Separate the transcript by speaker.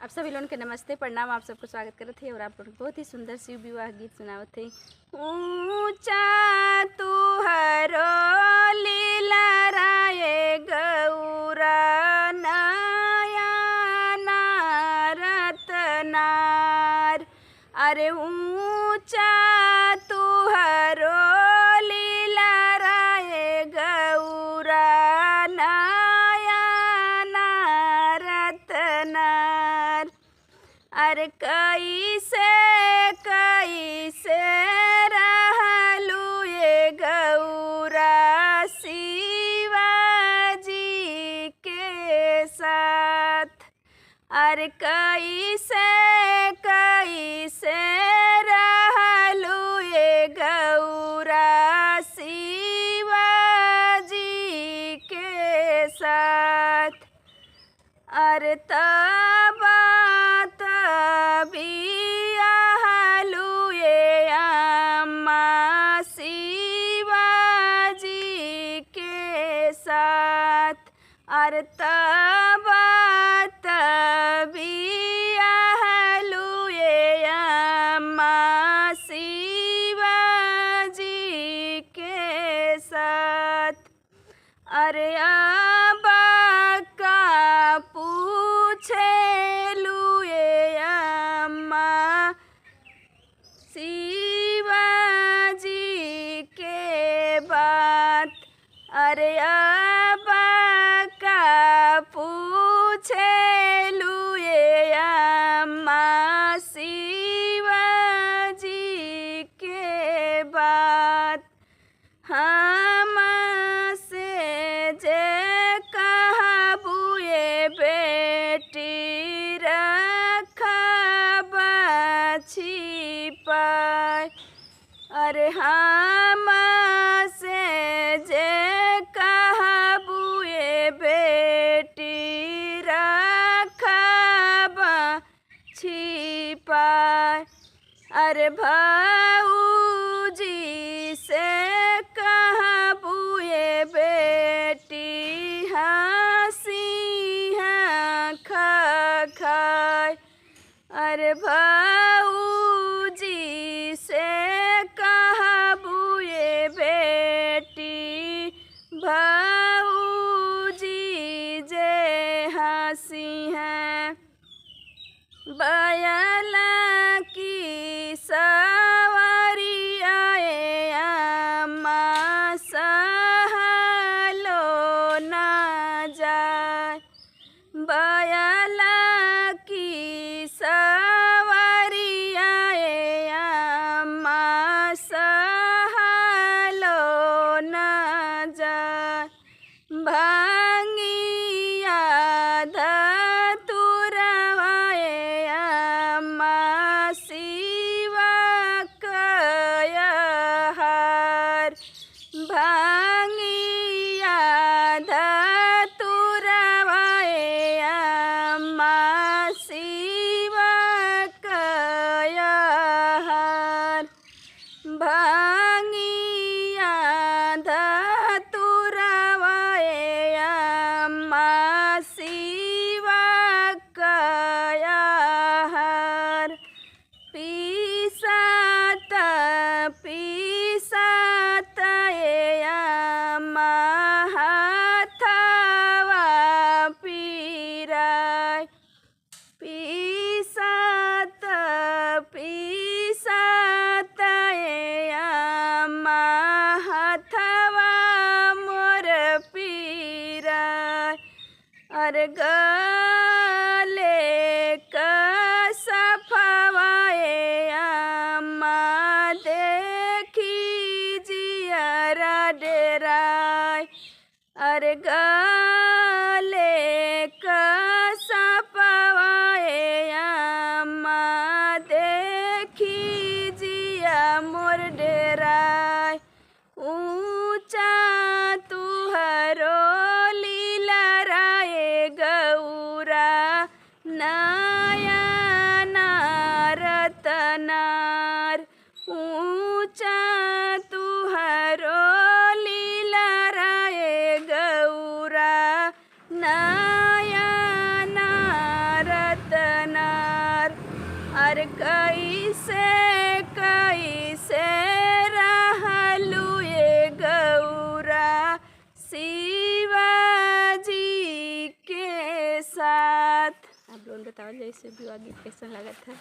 Speaker 1: आप सभी लोगों के नमस्ते प्रणाम। आप सबको स्वागत करते थे और आप लोग बहुत ही सुंदर शिव विवाह गीत सुनावत थे। ऊंचा तुहरो लीला राये गौरा नया रतनार। अरे ऊंचा तुहरो लीला राये गौरा नया रतनार। अरे कैसे रहलू ये गौरा शिवाजी के साथ। अरे कैसे रहलू ये गौरा शिवाजी के साथ। अरे तबियालू ये अम्मा शिवाजी के साथ। अरे तबियालू ये अम्मा शिवाजी के साथ। अरे का पूछेलू ये अम्मा शिवाजी के बात। अरे का पूछेलू ये अम्मा शिवाजी के बात। हमसे जे कहबू ये बेटी रखब छिपाय। अरे हमसे जे कहबू ये बेटी रखब छिपाय। अरे भाऊजी से कहबू ये बेटी हंसी खाय। अरे भाऊजी से कहबू ये बेटी भाऊजी जे हंसी हैं। बयला की सवारी आए अम्मा सहलो न जाए। बयला की सवारी आए अम्मा सहलो न जाए। भांगिया धतुरवाए अम्मा शिवा कयहार। भांगिया धतुरवाए अम्मा शिवा कयहार। भांगिया धतुरवाए अम्मा शिवा कयहार। पीसत ये अम्मा हाथवा पीराय। अरे कैसे कैसे रहलू ये गौरा शिवाजी के साथ। आप लोग बताओ जैसे विवाह गीत कैसा लगा था।